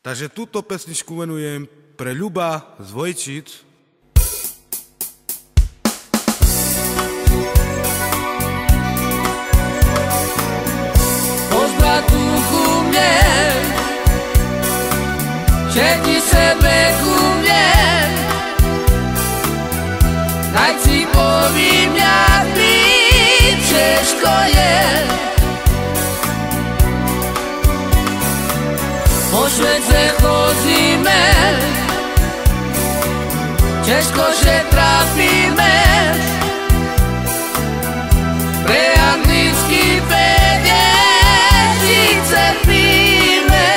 Takže túto pesničku venujem pre Ľuba z Vojčic. Pozdrav tu ku mne, všetci sebe ku mne, naj si povím, jak mi Češko je. Po Švédce chodíme, Češko že trafíme, pre anglický peniežice píme.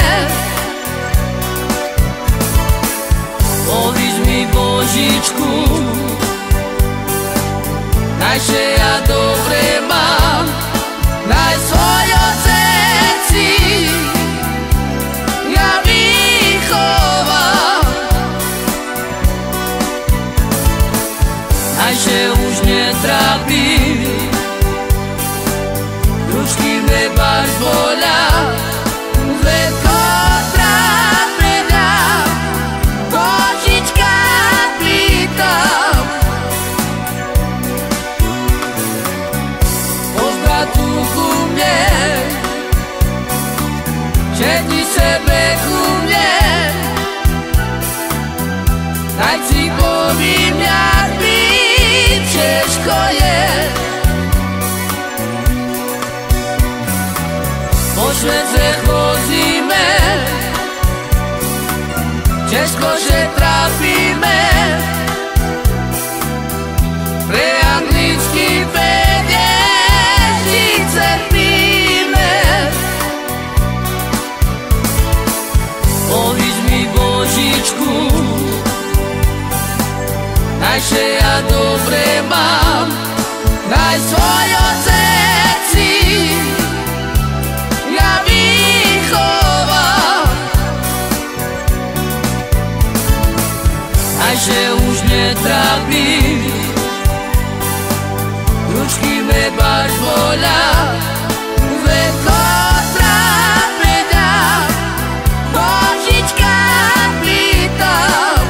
Povíš mi Božičku, najže ja dobre mám, naj svojo ceci ja vychovám, najže už netrápim, ručky mne baš bolia, zvedko trápenia, Božička pýtam. Pozdrav tu ku mne, všetci sebe ku mne, naj si povím, jak mi Češko je. Po Švédce chodíme, Češko že trafíme, pre anglický peniežice píme. Povíš mi Božičku, najže ja dobre mám, naj svojo ceci ja vychovám, najže už netrápim, ručky mne baš bolia, zvedko trápenia, Božička pýtam.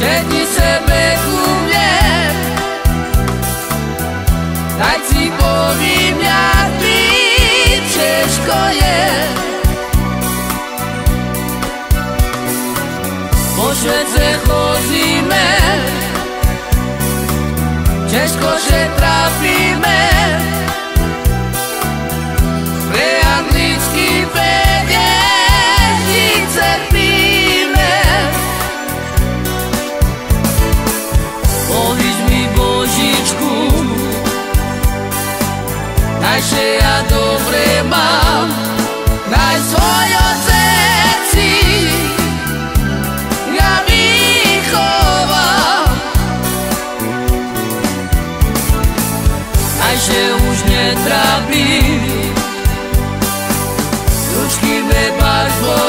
Všetci sebe ku mne, naj si povím, jak mi Češko je. Po Švédce chodíme, Češko že trafíme, pre anglický peniežice píme. Povíš mi Božičku, najže ja dobre mám, naj svojo ceci ja vychovám, najže už netrápim, ručky mne baš bolia.